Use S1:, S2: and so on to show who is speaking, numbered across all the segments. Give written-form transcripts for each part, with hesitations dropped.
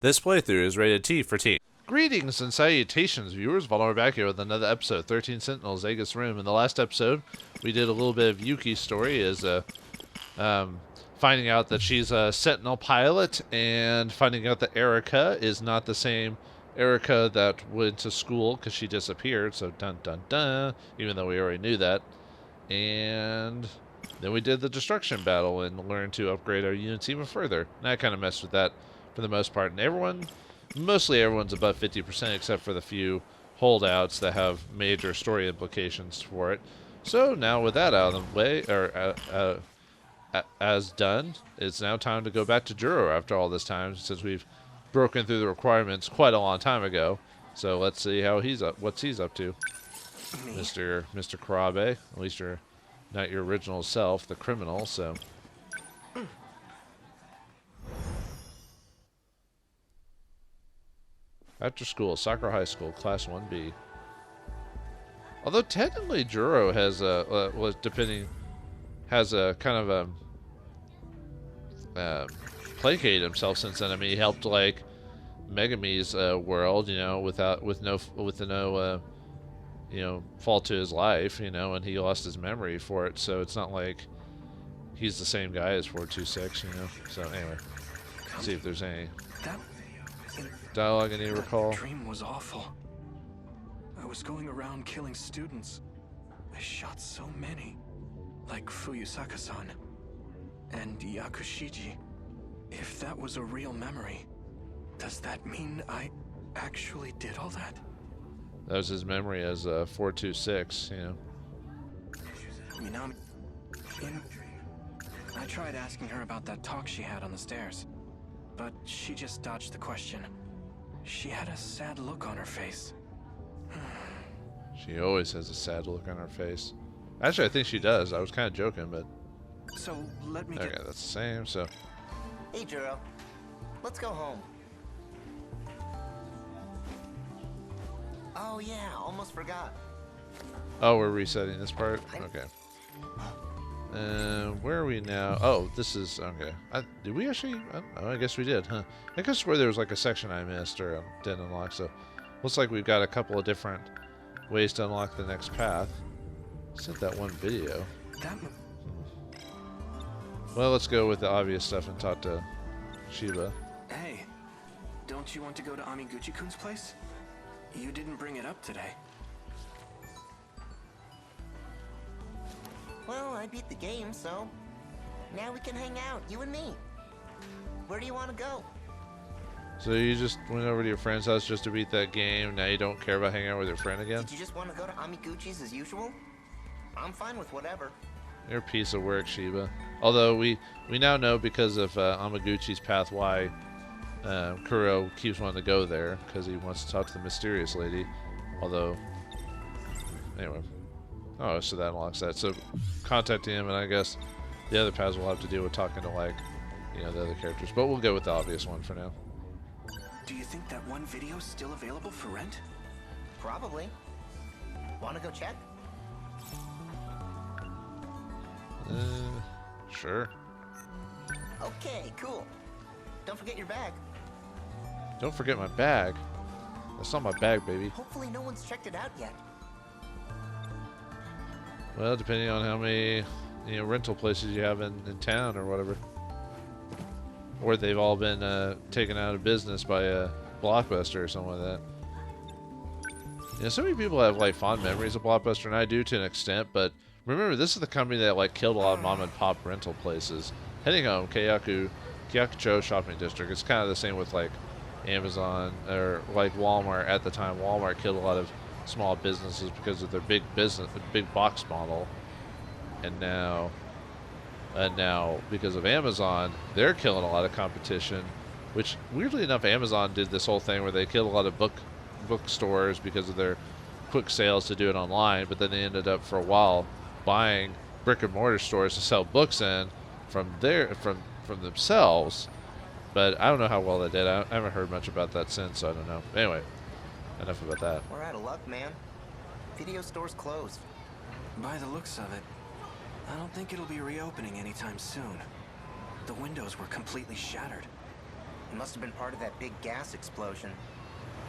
S1: This playthrough is rated T for teen.
S2: Greetings and salutations, viewers. Vauldemare back here with another episode, 13 Sentinels, Aegis Rim. In the last episode, we did a little bit of Yuki's story as finding out that she's a Sentinel pilot and finding out that Erika is not the same Erika that went to school because she disappeared. So dun dun dun, even though we already knew that. And then we did the destruction battle and learned to upgrade our units even further. And I kind of messed with that for the most part. And mostly everyone's above 50% except for the few holdouts that have major story implications for it. So now with that out of the way, or as done, it's now time to go back to Juro after all this time, since we've broken through the requirements quite a long time ago. So let's see how he's up. What's he's up to, Mr. Karabe? At least you're not your original self, the criminal. So. After school, Sakura High School, Class 1B. Although technically Juro has a kind of placated himself since then. I mean, he helped like Megami's world, you know, with no fault to his life, you know, and he lost his memory for it. So it's not like he's the same guy as 426, you know. So anyway, let's see if there's any dialogue I need to recall.
S3: The dream was awful. I was going around killing students. I shot so many, like Fuyusaka-san and Yakushiji. If that was a real memory, does that mean I actually did all that?
S2: That was his memory as 426, you know.
S3: Minami. I tried asking her about that talk she had on the stairs, but she just dodged the question. She had a sad look on her face.
S2: She always has a sad look on her face. Actually, I think she does. I was kind of joking, but...
S3: So, let me
S2: okay, that's the same, so...
S4: Hey, Juro. Let's go home. Oh, yeah, almost forgot.
S2: Oh, we're resetting this part? Okay. Where are we now? Oh, this is... okay. Did we actually... I guess we did, huh? I guess where there was like a section I missed or didn't unlock, so... looks like we've got a couple of different ways to unlock the next path. Sent that one video. Well, let's go with the obvious stuff and talk to Shiba.
S3: Hey, don't you want to go to Amiguchi-kun's place? You didn't bring it up today.
S4: Well, I beat the game, so now we can hang out, you and me. Where do you want to go?
S2: So you just went over to your friend's house just to beat that game, now you don't care about hanging out with your friend again?
S4: Did you just want to go to Amiguchi's as usual? I'm fine with whatever.
S2: You're a piece of work, Shiba. Although we now know because of Amaguchi's path why Kuro keeps wanting to go there, because he wants to talk to the mysterious lady. Although, anyway. Oh, so that unlocks that. So contacting him, and I guess the other paths will have to deal with talking to, like, you know, the other characters. But we'll go with the obvious one for now.
S3: Do you think that one video's still available for rent?
S4: Probably. Want to go check?
S2: Sure.
S4: Okay, cool. Don't forget your bag.
S2: Don't forget my bag. That's not my bag, baby.
S4: Hopefully no one's checked it out yet.
S2: Well, depending on how many, you know, rental places you have in town or whatever. Or they've all been taken out of business by a Blockbuster or something like that. You know, so many people have, like, fond memories of Blockbuster, and I do to an extent, but remember, this is the company that, like, killed a lot of mom-and-pop rental places. Heading home, Kyakucho Shopping District. It's kind of the same with, like, Amazon, or, like, Walmart. At the time, Walmart killed a lot of small businesses because of their big box model. And now because of Amazon, they're killing a lot of competition, which weirdly enough Amazon did this whole thing where they killed a lot of bookstores because of their quick sales to do it online, but then they ended up for a while buying brick and mortar stores to sell books in from themselves. But I don't know how well they did. I haven't heard much about that since, so I don't know. Anyway, enough about that.
S4: We're out of luck, man. Video store's closed.
S3: By the looks of it, I don't think it'll be reopening anytime soon. The windows were completely shattered.
S4: It must have been part of that big gas explosion.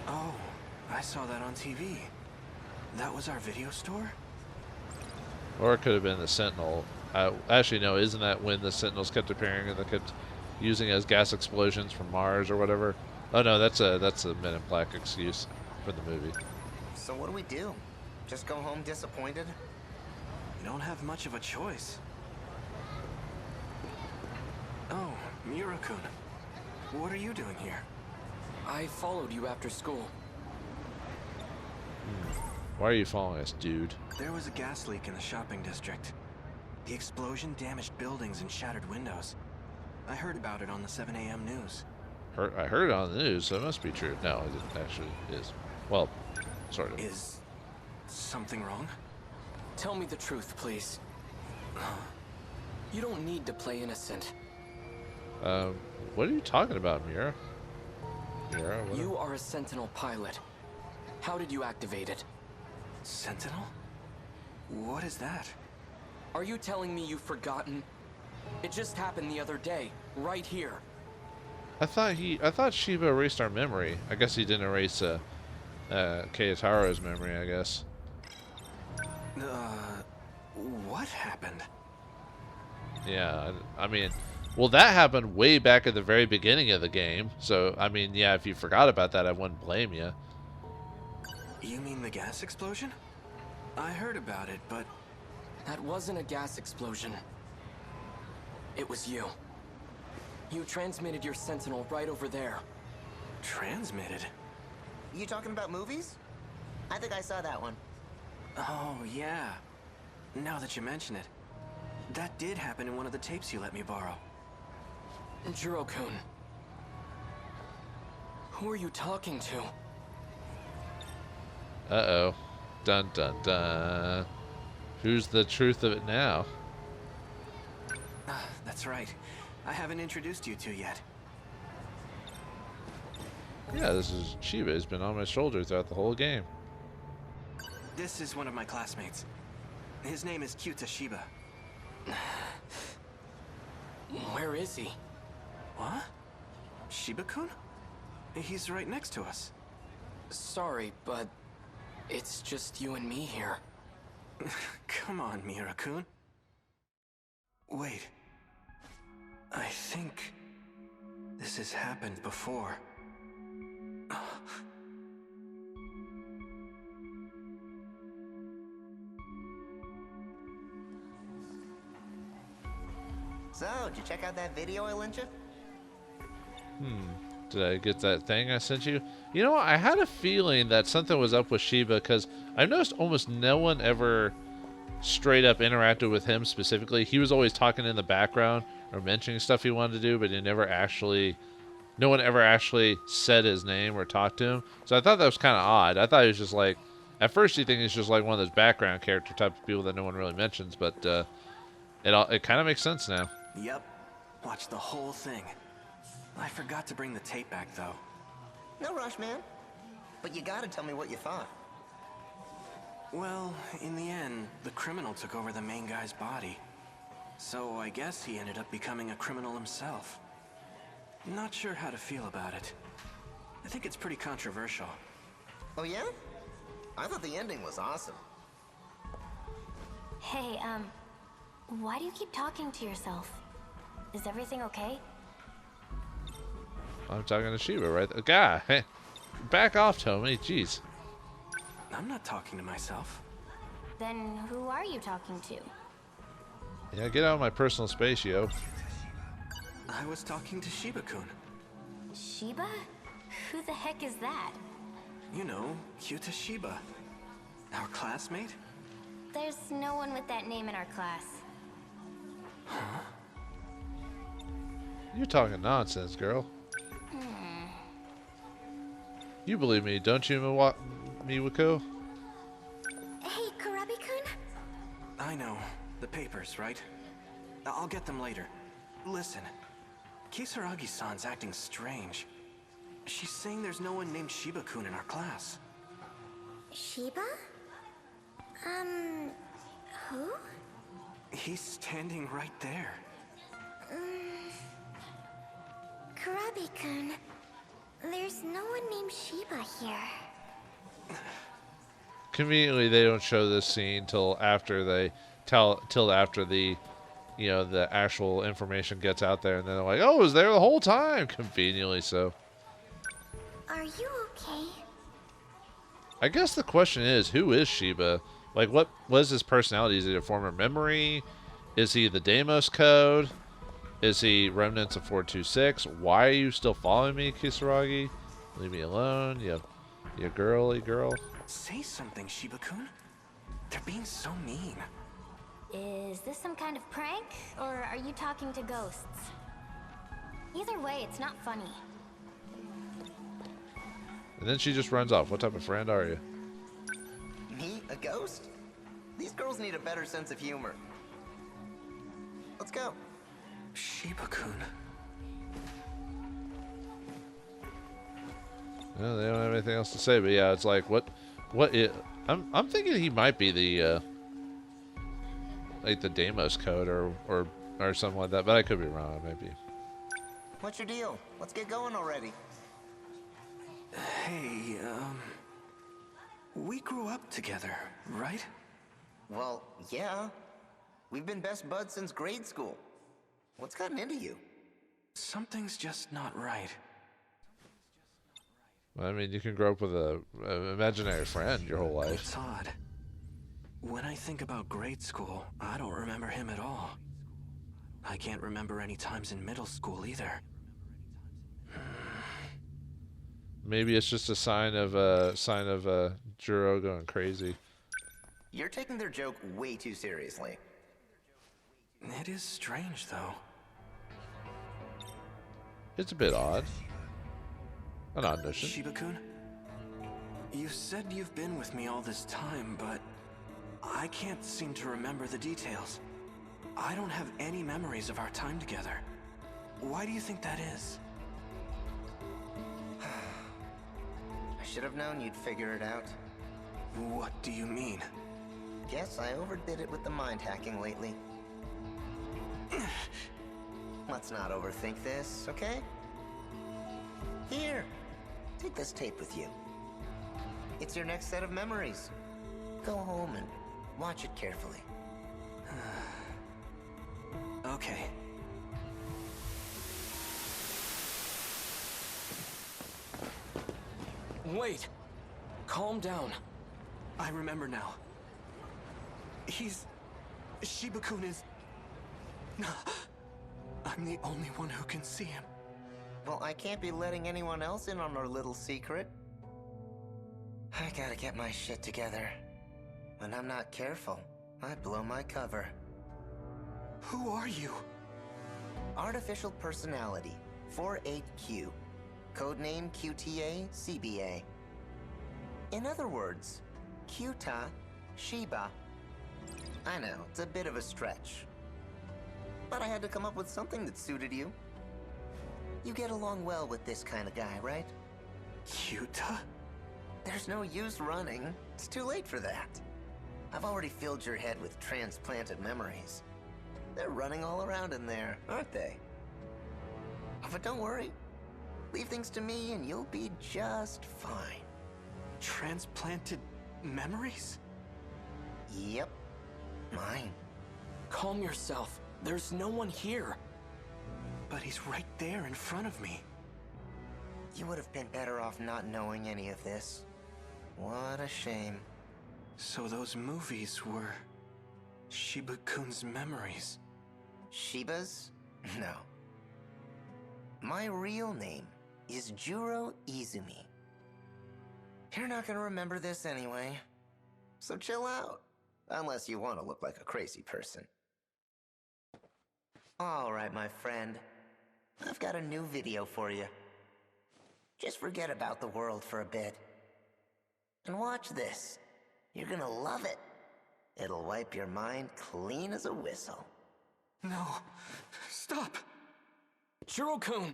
S3: Oh, I saw that on TV. That was our video store?
S2: Or it could have been the Sentinel. Actually, no, isn't that when the Sentinels kept appearing and they kept using as gas explosions from Mars or whatever? Oh no, that's a Men in Black excuse for the movie.
S4: So what do we do? Just go home disappointed?
S3: You don't have much of a choice. Oh, Miura-kun. What are you doing here?
S5: I followed you after school.
S2: Why are you following us, dude?
S3: There was a gas leak in the shopping district. The explosion damaged buildings and shattered windows. I heard about it on the 7 a.m. news.
S2: I heard it on the news, so it must be true. No, it actually is. Well, sort of.
S3: Is something wrong?
S5: Tell me the truth, please. You don't need to play innocent.
S2: What are you talking about, Mira? Mira, what?
S5: You are a Sentinel pilot. How did you activate it?
S3: Sentinel? What is that?
S5: Are you telling me you've forgotten? It just happened the other day, right here.
S2: I thought Shiba erased our memory. I guess he didn't erase Keitaro's memory, I guess.
S3: What happened?
S2: Yeah, I mean, well, that happened way back at the very beginning of the game. So, I mean, yeah, if you forgot about that, I wouldn't blame you.
S3: You mean the gas explosion? I heard about it, but...
S5: That wasn't a gas explosion. It was you. You transmitted your Sentinel right over there.
S3: Transmitted?
S4: You talking about movies? I think I saw that one.
S3: Oh, yeah. Now that you mention it. That did happen in one of the tapes you let me borrow.
S5: Juro-kun. Who are you talking to?
S2: Uh-oh. Dun, dun, dun. Who's the truth of it now?
S3: That's right. I haven't introduced you two yet.
S2: Yeah, this is Shiba. He's been on my shoulder throughout the whole game.
S3: This is one of my classmates. His name is Kyuta Shiba.
S5: Where is he?
S3: What? Shiba-kun? He's right next to us.
S5: Sorry, but it's just you and me here.
S3: Come on, Miura-kun. Wait. I think this has happened before.
S4: So, did you check out that video I lent you?
S2: Did I get that thing I sent you? You know, I had a feeling that something was up with Shiba because I've noticed almost no one ever straight up interacted with him specifically. He was always talking in the background or mentioning stuff he wanted to do, but no one ever actually said his name or talked to him. So I thought that was kind of odd. I thought he was just like, at first you think he's just like one of those background character type of people that no one really mentions, but it kind of makes sense now.
S3: Yep. Watch the whole thing. I forgot to bring the tape back, though.
S4: No rush, man. But you gotta tell me what you thought.
S3: Well, in the end, the criminal took over the main guy's body. So I guess he ended up becoming a criminal himself. Not sure how to feel about it. I think it's pretty controversial.
S4: Oh yeah? I thought the ending was awesome.
S6: Hey, why do you keep talking to yourself? Is everything okay?
S2: I'm talking to Shiba, right? The guy. Hey, back off, Tommy. Jeez.
S3: I'm not talking to myself.
S6: Then who are you talking to?
S2: Yeah, get out of my personal space, yo.
S3: I was talking to Shiba-kun.
S6: Shiba? Who the heck is that?
S3: You know, Kyuta Shiba. Our classmate?
S6: There's no one with that name in our class.
S3: Huh?
S2: You're talking nonsense, girl. You believe me, don't you, Miwako?
S6: Hey, Karabi-kun?
S3: I know. The papers, right? I'll get them later. Listen. Kisaragi-san's acting strange. She's saying there's no one named Shiba-kun in our class.
S6: Shiba? Who? Karabi-kun, there's no one named Shiba here.
S2: Conveniently, they don't show this scene till after the the actual information gets out there, and then they're like, "Oh, it was there the whole time." Conveniently so.
S6: Are you okay?
S2: I guess the question is, who is Shiba? Like, what is his personality? Is he a former memory? Is he the Deimos Code? Is he remnants of 426? Why are you still following me, Kisaragi? Leave me alone. You girly girl.
S3: Say something, Shiba-kun. They're being so mean.
S6: Is this some kind of prank, or are you talking to ghosts? Either way, it's not funny.
S2: And then she just runs off. What type of friend are you?
S4: Me? A ghost? These girls need a better sense of humor. Let's go.
S3: Shiba-kun.
S2: No, they don't have anything else to say, but yeah, it's like, I'm thinking he might be the, like the Deimos Code or something like that, but I could be wrong, maybe.
S4: What's your deal? Let's get going already.
S3: Hey, we grew up together, right?
S4: Well, yeah. We've been best buds since grade school. What's gotten into you?
S3: Something's just not right.
S2: I mean, you can grow up with an imaginary friend your whole life.
S3: It's odd. When I think about grade school, I don't remember him at all. I can't remember any times in middle school either.
S2: Maybe it's just a sign of Juro going crazy.
S4: You're taking their joke way too seriously.
S3: It is strange, though.
S2: It's a bit odd. An odd notion.
S3: Shiba-kun, you said you've been with me all this time, but I can't seem to remember the details. I don't have any memories of our time together. Why do you think that is?
S4: I should have known you'd figure it out.
S3: What do you mean?
S4: Guess I overdid it with the mind hacking lately. Let's not overthink this, okay? Here, take this tape with you. It's your next set of memories. Go home and watch it carefully.
S3: Okay.
S5: Wait! Calm down.
S3: I remember now. Shiba-kun is... I'm the only one who can see him.
S4: Well, I can't be letting anyone else in on our little secret. I gotta get my shit together. When I'm not careful, I blow my cover.
S3: Who are you?
S4: Artificial Personality, 48Q. Codename QTA-CBA. In other words, Kyuta Shiba. I know, it's a bit of a stretch. But I had to come up with something that suited you. You get along well with this kind of guy, right?
S3: Kyuta?
S4: There's no use running. It's too late for that. I've already filled your head with transplanted memories. They're running all around in there, aren't they? But don't worry. Leave things to me and you'll be just fine.
S3: Transplanted memories?
S4: Yep. Mine.
S5: Calm yourself. There's no one here.
S3: But he's right there in front of me.
S4: You would have been better off not knowing any of this. What a shame.
S3: So those movies were... Shiba-kun's memories.
S4: Shiba's? No. My real name is Juro Izumi. You're not gonna remember this anyway. So chill out. Unless you want to look like a crazy person. Alright, my friend. I've got a new video for you. Just forget about the world for a bit. And watch this. You're gonna love it. It'll wipe your mind clean as a whistle.
S3: No. Stop!
S5: Juro-kun!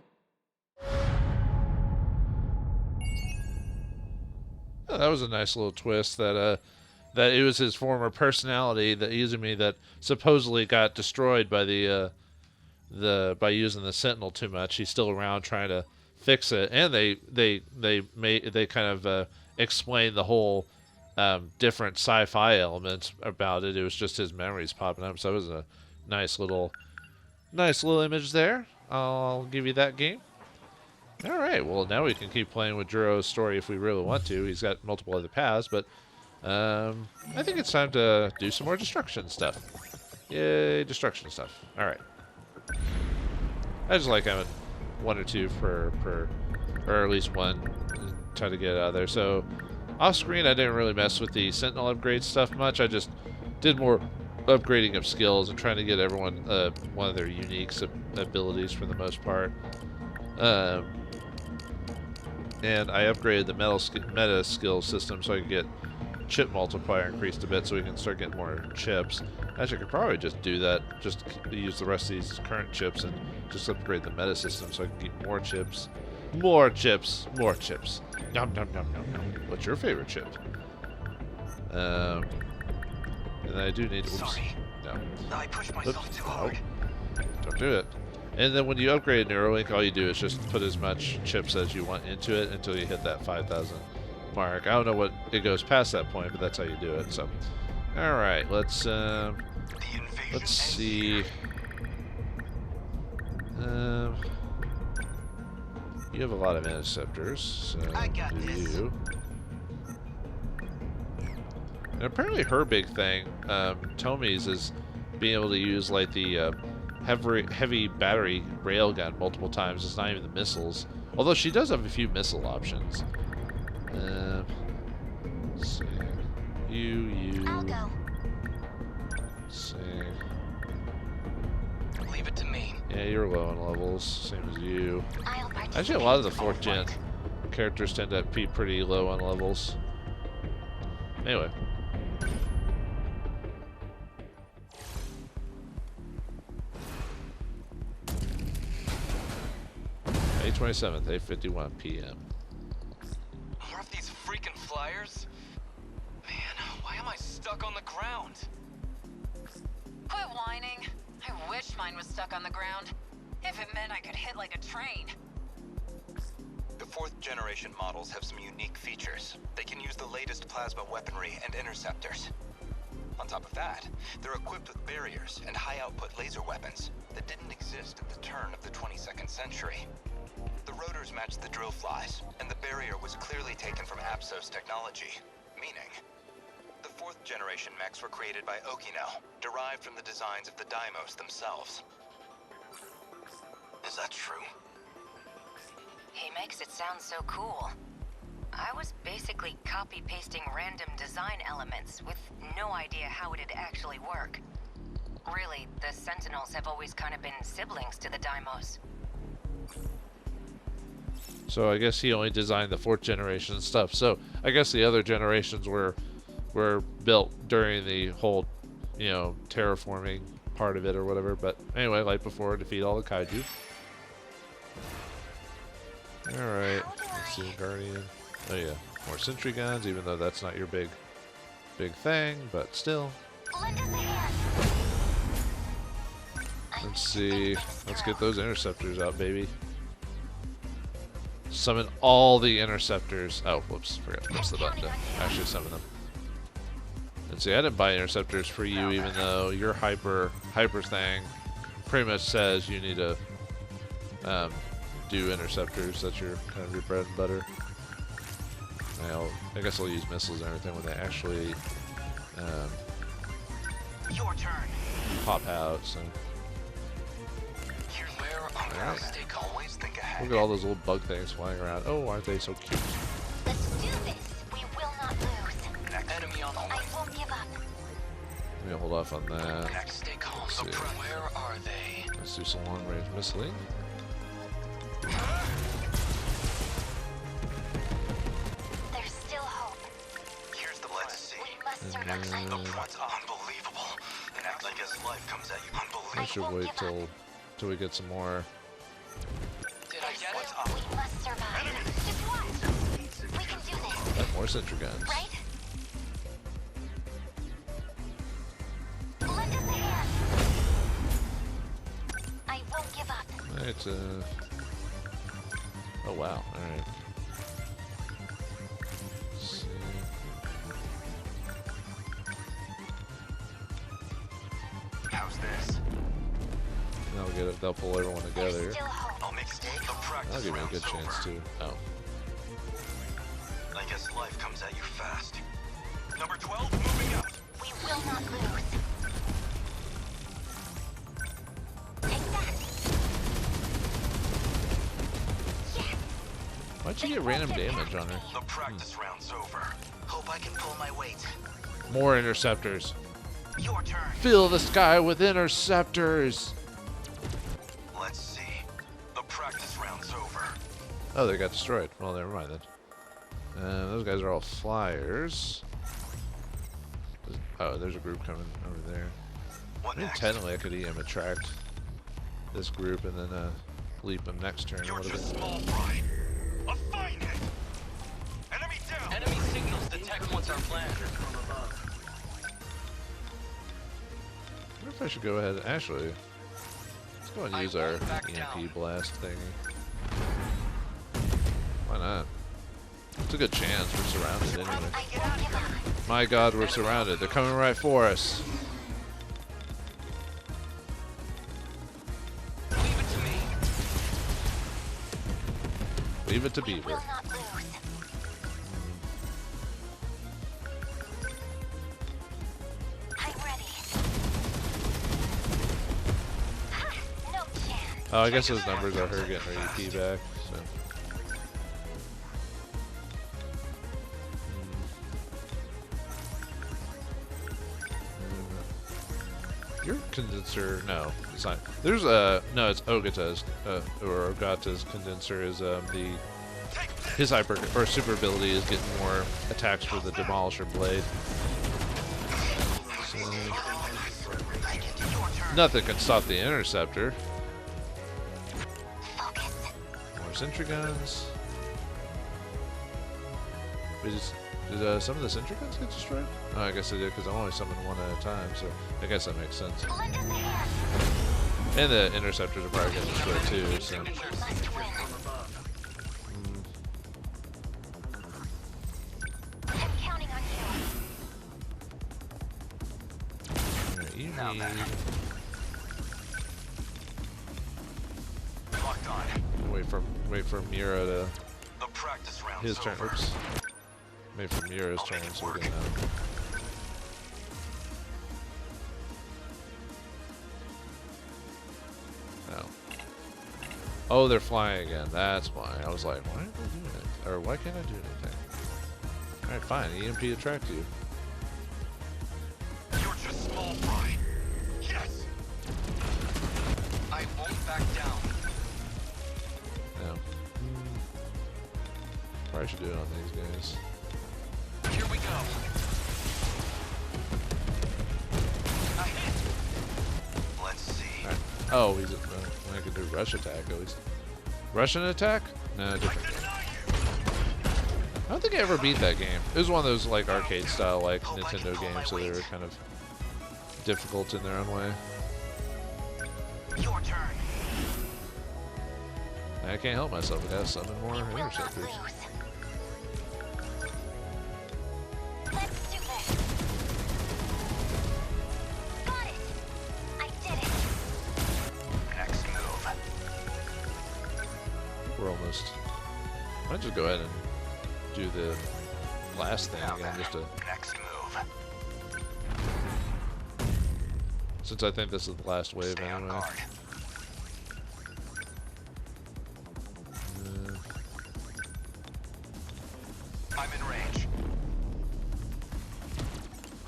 S2: Oh, that was a nice little twist that it was his former personality, the Izumi, that supposedly got destroyed by the by using the Sentinel too much. He's still around trying to fix it, and they kind of explain the whole different sci-fi elements about it. It was just his memories popping up, so it was a nice little image there. I'll give you that game. All right, well now we can keep playing with Juro's story if we really want to. He's got multiple other paths, but I think it's time to do some more destruction stuff. Yay, destruction stuff. All right. I just like having one or two per, or at least one, and try to get it out of there. So off screen, I didn't really mess with the Sentinel upgrade stuff much. I just did more upgrading of skills and trying to get everyone one of their unique abilities for the most part. And I upgraded the meta skill system so I could get chip multiplier increased a bit so we can start getting more chips. Actually, I could probably just do that, just use the rest of these current chips and just upgrade the meta system so I can get more chips. More chips, more chips. Nom nom nom nom nom. What's your favorite chip? And I do need to... Oops.
S3: Sorry.
S2: No.
S3: I pushed myself too hard.
S2: Don't do it. And then when you upgrade Neuralink, all you do is just put as much chips as you want into it until you hit that 5,000 mark. I don't know what it goes past that point, but that's how you do it. So, all right, let's see. You have a lot of interceptors, so do you? And apparently, her big thing, Tomi's, is being able to use like the heavy battery railgun multiple times. It's not even the missiles, although she does have a few missile options. Let's see.
S6: I'll go.
S2: See.
S5: Leave it to me.
S2: Yeah, you're low on levels, same as you.
S6: I'll participate.
S2: Actually, a lot of the 4th gen characters tend to be pretty low on levels. Anyway. May 27th, 8:51 p.m.
S5: More of these freaking flyers? Man, why am I stuck on the ground?
S7: Quit whining. I wish mine was stuck on the ground. If it meant I could hit like a train.
S8: The 4th generation models have some unique features. They can use the latest plasma weaponry and interceptors. On top of that, they're equipped with barriers and high-output laser weapons that didn't exist at the turn of the 22nd century. The rotors matched the drill flies, and the barrier was clearly taken from Apsos technology, meaning the 4th generation mechs were created by Okino, derived from the designs of the Daimos themselves. Is that true?
S7: He makes it sound so cool. I was basically copy-pasting random design elements with no idea how it'd actually work. Really, the Sentinels have always kind of been siblings to the Daimos.
S2: So I guess he only designed the 4th generation stuff. So I guess the other generations were built during the whole, you know, terraforming part of it or whatever. But anyway, like before, defeat all the Kaiju. Alright, let's see, Guardian. Oh yeah, more sentry guns, even though that's not your big thing, but still. Let's see, let's get those interceptors out, baby. Summon all the interceptors. Oh, whoops, forgot to press the button to actually summon them. And see, I didn't buy interceptors for you, even though your hyper thing pretty much says you need to do interceptors. That's your kind of your bread and butter. I guess I'll use missiles and everything when they actually
S8: Your turn.
S2: pop out. So
S8: Where on the mistake? Always think ahead.
S2: look at all those little bug things flying around. Oh, aren't they so cute?
S6: Let's do this. We will not lose.
S8: Next enemy on the
S6: I won't give up.
S2: Let me hold off on that.
S8: Next, stay calm.
S2: Let's see.
S8: Where are they?
S2: Let's do some long-range missiling.
S6: There's still hope.
S8: Here's the let's see.
S6: We must survive.
S8: What's unbelievable? Next, like as life comes at you, unbelievable.
S2: I should wait till we get some more.
S8: Did I get it?
S6: We must survive. Just watch. We can do this,
S2: More sentry guns.
S6: right? Lend us a hand. I won't
S2: right. Oh wow. All right. Let's see.
S8: How's this?
S2: They'll get it. They'll pull everyone together.
S8: I'll make steak. The
S2: That'll
S8: practice
S2: give me a
S8: round's
S2: good chance
S8: over.
S2: too. Oh.
S8: I guess life comes at you fast. Number 12, moving out.
S6: We will not lose. Take that. Yes.
S2: Why'd you get random damage on her?
S8: The practice round's over. Hope I can pull my weight.
S2: More interceptors.
S8: Your turn.
S2: Fill the sky with interceptors.
S8: Let's see. The practice round's over.
S2: Oh, they got destroyed. Well, never mind then. Those guys are all flyers. Oh, there's a group coming over there.
S8: What
S2: I mean,
S8: next?
S2: technically, I could EM attract this group and then leap them next turn.
S8: You're
S2: What
S8: just
S2: about-
S8: small fry. A fine hit. Enemy down.
S5: Enemy signals detect once our plan.
S2: I wonder if I should go ahead. Actually, let's go ahead and use our EMP blast thingy. Why not? It's a good chance. We're surrounded anyway. My God, we're surrounded. They're coming right for us.
S5: Leave it to me.
S2: Leave it to
S6: We
S2: Beaver.
S6: will not lose. I'm ready. Ha, no chance.
S2: Oh, I guess those numbers are her getting her EP back. So. Your condenser, no, it's not. There's no, it's Ogata's, or Ogata's condenser is his hyper or super ability is getting more attacks for the Demolisher blade. So, nothing can stop the interceptor. More sentry guns. Did some of the sentry guns get destroyed? Oh, I guess they did because I'm only summoning one at a time, so I guess that makes sense. And the interceptors are probably getting destroyed too, so.
S6: I'm counting on you.
S2: Alright, you need...
S8: Locked on.
S2: Wait for Mira to
S8: The practice round's
S2: his turn.
S8: over.
S2: Oops. Wait for Mira's turn so we can Oh. Oh, they're flying again. That's why. I was like, why aren't they doing it? Or why can't I do anything? Alright, fine. EMP attract you.
S8: You're just small fry. Yes.
S5: I won't back down.
S2: No. Probably should do it on these guys.
S5: Here we go. A hit.
S8: Let's see.
S2: Alright. Oh, he's I can do rush attack at least. Russian attack? No, different game. I don't think I ever beat that game. It was one of those like arcade style like Nintendo games, so they were kind of difficult in their own way.
S8: Your turn.
S2: I can't help myself. I gotta summon more
S6: We will not
S2: interceptors.
S6: lose. Let's do this. Got it. I did it.
S8: Next move.
S2: We're almost. Might just go ahead and do the last thing
S8: Now
S2: again,
S8: then,
S2: just to,
S8: next move.
S2: since I think this is the last wave
S8: Stay on
S2: anyway.
S8: guard. I'm in range.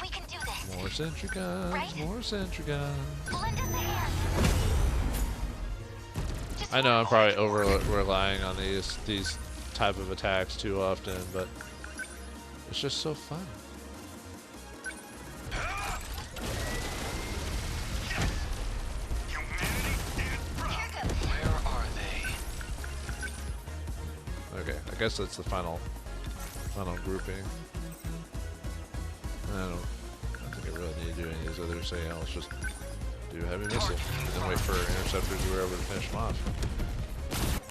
S6: We can do this.
S2: More sentry guns,
S6: Right?
S2: more sentry guns.
S6: Lend us a hand. Just
S2: I know I'm
S6: one
S2: probably
S6: more.
S2: over relying on these type of attacks too often, but it's just so fun.
S8: Humanity stands proud.
S5: Where are they?
S2: Okay, I guess that's the final grouping. I don't think I really need to do any of these others, so yeah, let's just do heavy missile. Then wait for interceptors or whatever to finish them off.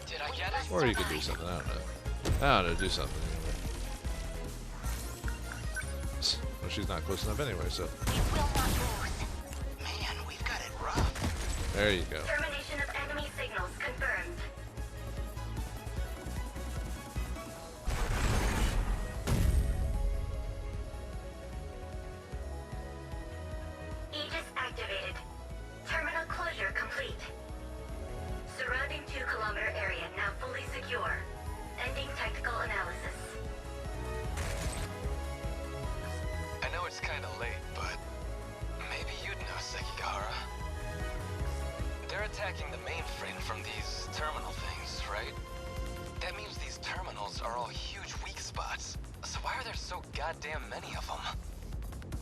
S7: Did I get it?
S2: Or you could do something, I don't know. I don't know, do something anyway. Well, she's not close enough anyway, so.
S7: You will not lose. Man, we've got it rough.
S2: There you go.
S7: Termination of enemy signals confirmed. Aegis activated. Terminal closure complete. Surrounding 2-kilometer area now fully secure. Ending tactical analysis. I know it's kind of late, but maybe you'd know, Sekigahara. They're attacking the mainframe from these terminal things, right? That means these terminals are all huge weak spots. So why are there so goddamn many of them?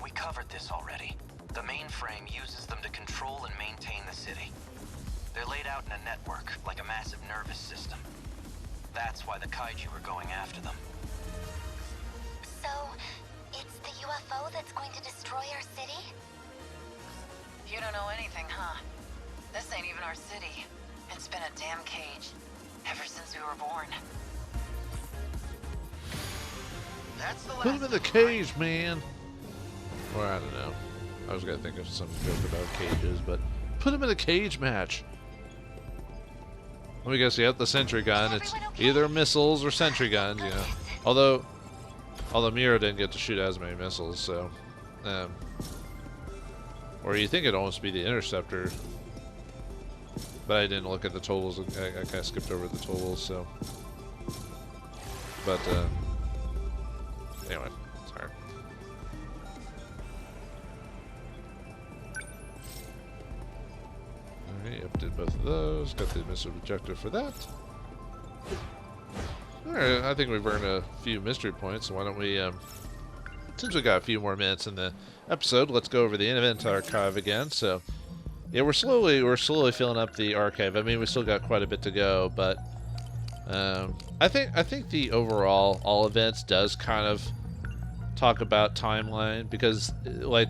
S7: We covered this already. The mainframe uses them to control and maintain the city. They're laid out in a network, like a massive nervous system. That's why the Kaiju are going after them.
S6: So, it's the UFO that's going to destroy our city?
S7: You don't know anything, huh? This ain't even our city. It's been a damn cage. Ever since we were born. That's the last
S2: Put him in the cage, man. Or I don't know. I was gonna think of some joke about cages, but put him in a cage match. Let me guess, you have the sentry gun. It's either missiles or sentry guns, you know. Although Mira didn't get to shoot as many missiles, so. Or you think it'd almost be the interceptor. But I didn't look at the totals. I kind of skipped over the totals, so. But, anyway, sorry. Alright, update both of those. Got the missile objective for that. Alright, I think we've earned a few mystery points, so why don't we, since we got a few more minutes in the episode, let's go over the event archive again. So, yeah, we're slowly filling up the archive. I mean, we still got quite a bit to go, but I think the overall all events does kind of talk about timeline, because like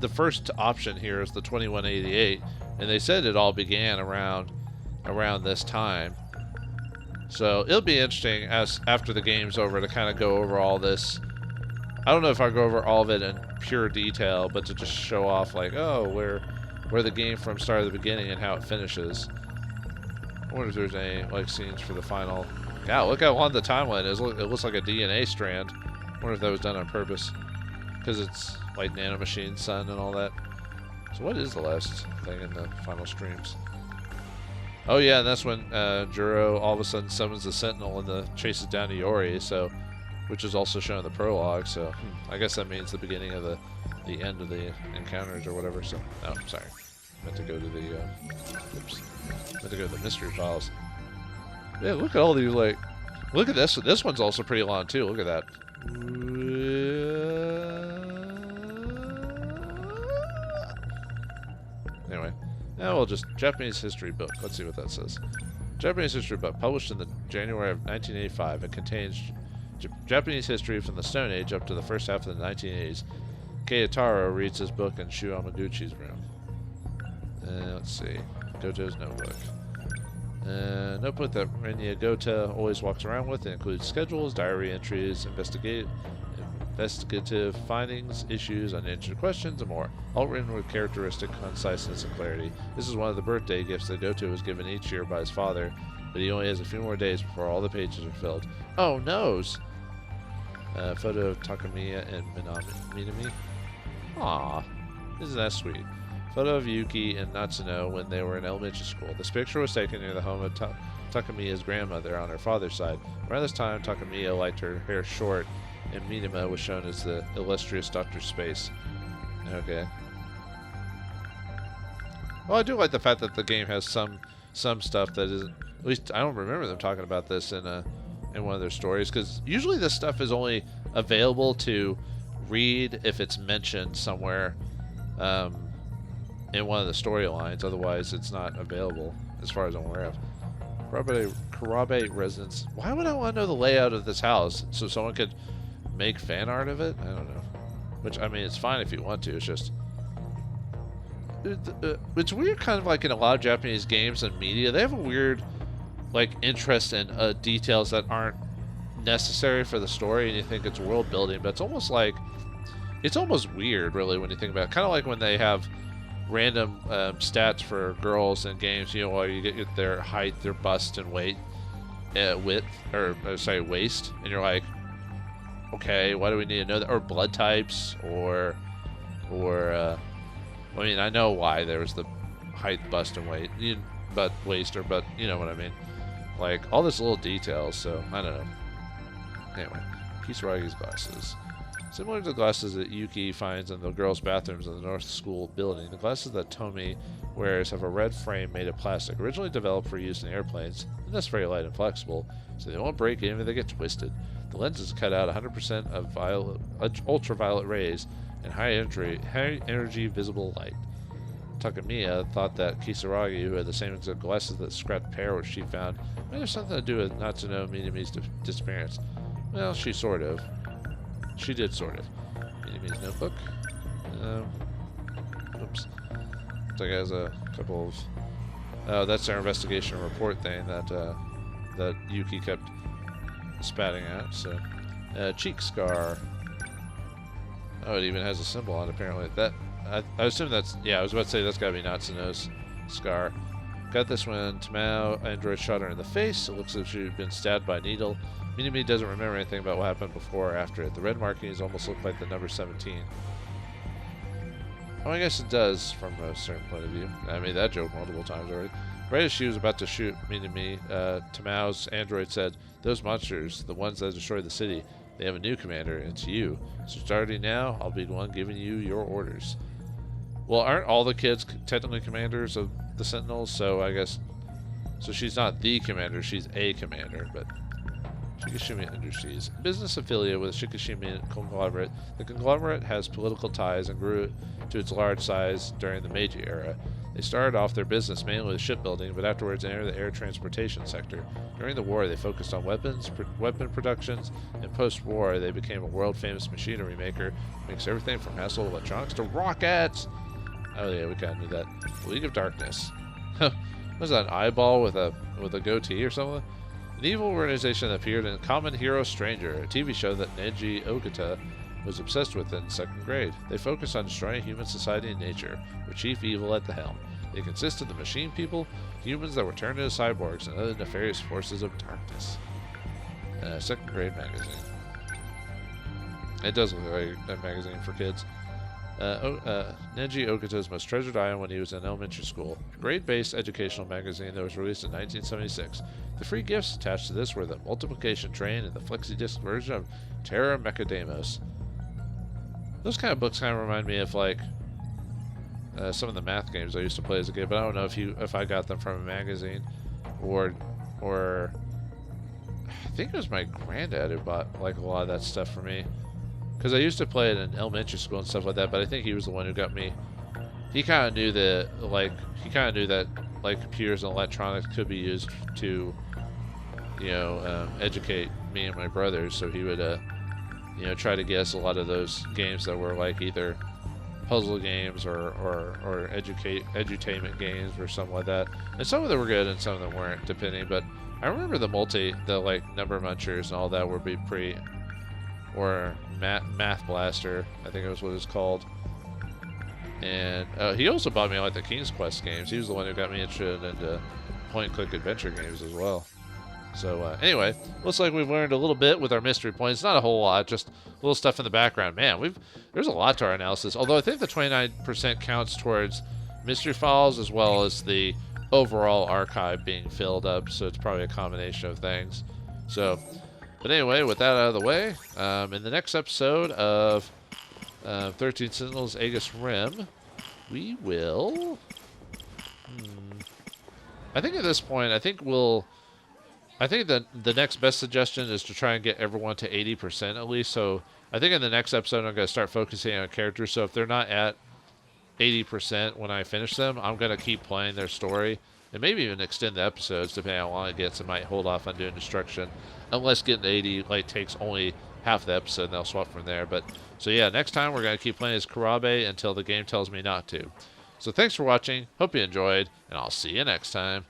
S2: the first option here is the 2188, and they said it all began around this time. So it'll be interesting as after the game's over to kind of go over all this. I don't know if I'll go over all of it in pure detail, but to just show off like, oh, where the game from start to the beginning and how it finishes. I wonder if there's any like scenes for the final. God, look how long the timeline is. It looks like a DNA strand. I wonder if that was done on purpose, because it's like Nanomachine Sun and all that. So what is the last thing in the final streams? Oh yeah, and that's when Juro all of a sudden summons the Sentinel and chases down to Yori, so, which is also shown in the prologue. So I guess that means the beginning of the end of the encounters or whatever. So, oh, sorry, meant to go to the meant to go to the mystery files. Yeah, look at all these, like, look at this. This one's also pretty long too. Look at that. Anyway, now we'll just Japanese history book. Let's see what that says. Japanese history book published in the January of 1985. It contains Japanese history from the Stone Age up to the first half of the 1980s. Keitaro reads this book in Shu Amaguchi's room. Let's see. Goto's notebook. Notebook that Renya Gota always walks around with. It includes schedules, diary entries, investigative findings, issues, unanswered questions, and more. All written with characteristic conciseness and clarity. This is one of the birthday gifts that Goto was given each year by his father, but he only has a few more days before all the pages are filled. Oh, noes! Photo of Takamiya and Minami. Aww, isn't that sweet? Photo of Yuki and Natsuno when they were in elementary school. This picture was taken near the home of Takamiya's grandmother on her father's side. Around this time, Takamiya liked her hair short, and Minima was shown as the illustrious Dr. Space. Okay. Well, I do like the fact that the game has some stuff that isn't. At least I don't remember them talking about this in one of their stories, because usually this stuff is only available to read if it's mentioned somewhere in one of the storylines. Otherwise, it's not available, as far as I'm aware of. Karabe residence. Why would I want to know the layout of this house so someone could make fan art of it? I don't know. Which, I mean, it's fine if you want to. It's just it's weird, kind of like in a lot of Japanese games and media, they have a weird like interest in details that aren't necessary for the story, and you think it's world building, but it's almost weird, really, when you think about it. Kind of like when they have random stats for girls in games, you know, where you get their height, their bust, and weight, waist, and you're like, okay, why do we need to know that? Or blood types, or I mean, I know why there was the height, bust, and weight, but you know what I mean. Like, all this little details, so, I don't know. Anyway, Kisaragi's glasses. Similar to the glasses that Yuki finds in the girls' bathrooms in the North School building, the glasses that Tomi wears have a red frame made of plastic, originally developed for use in airplanes, and thus very light and flexible, so they won't break even if they get twisted. The lenses cut out 100% of ultraviolet rays and high energy visible light. Takamiya thought that Kisaragi, who had the same exact glasses that scrapped pair which she found, might have something to do with Natsuno Minami's disappearance. Well, she did sort of. Minami's notebook. Oops. Looks like it has a couple of... Oh, that's our investigation report thing that Yuki kept spatting at. So, cheek scar. Oh, it even has a symbol on it, apparently. I assume that's... Yeah, I was about to say that's got to be Natsuno's scar. Got this when Tamao android shot her in the face. It looks as if she'd been stabbed by a needle. Minami doesn't remember anything about what happened before or after it. The red markings almost look like the number 17. Oh, I guess it does from a certain point of view. I made that joke multiple times already. Right as she was about to shoot Minami, Tamao's android said, "Those monsters, the ones that destroyed the city, they have a new commander, and it's you. So starting now, I'll be the one giving you your orders." Well, aren't all the kids technically commanders of the Sentinels? So I guess... So she's not the commander, she's a commander, but... Shikishimi Industries. Business affiliate with the Shikishimi conglomerate. The conglomerate has political ties and grew to its large size during the Meiji era. They started off their business mainly with shipbuilding, but afterwards entered the air transportation sector. During the war, they focused on weapon productions, and post-war, they became a world-famous machinery maker. Makes everything from household electronics to rockets! Oh yeah, we kind of knew that. League of Darkness. Was that an eyeball with a goatee or something? An evil organization that appeared in Common Hero Stranger, a TV show that Neji Ogata was obsessed with in 2nd grade. They focus on destroying human society and nature, with chief evil at the helm. They consist of the machine people, humans that were turned into cyborgs, and other nefarious forces of darkness. 2nd grade magazine. It does look like a magazine for kids. Neji Ogata's most treasured item when he was in elementary school. A grade-based educational magazine that was released in 1976. The free gifts attached to this were the multiplication train and the flexi-disc version of Terra Mechademos. Those kind of books kind of remind me of like some of the math games I used to play as a kid, but I don't know if I got them from a magazine or I think it was my granddad who bought like a lot of that stuff for me. Because I used to play it in elementary school and stuff like that, but I think he was the one who got me. He kind of knew that, computers and electronics could be used to, educate me and my brothers. So he would, try to guess a lot of those games that were like either puzzle games or edutainment games or something like that. And some of them were good and some of them weren't, depending. But I remember the number munchers and all that would be pretty. Or Math Blaster, I think it was what it's called. And he also bought me like the King's Quest games. He was the one who got me interested into point-and-click adventure games as well. So anyway, looks like we've learned a little bit with our mystery points. Not a whole lot, just little stuff in the background. Man, there's a lot to our analysis. Although I think the 29% counts towards mystery files as well as the overall archive being filled up. So it's probably a combination of things. So. But anyway, with that out of the way, in the next episode of 13 Sentinels Aegis Rim, we will... I think at this point, I think that the next best suggestion is to try and get everyone to 80% at least. So I think in the next episode, I'm going to start focusing on characters. So if they're not at 80% when I finish them, I'm going to keep playing their story. And maybe even extend the episodes depending on how long it gets. I might hold off on doing destruction. Unless getting to 80 takes only half the episode and they'll swap from there. But so yeah, next time we're going to keep playing as Kurabe until the game tells me not to. So thanks for watching. Hope you enjoyed, and I'll see you next time.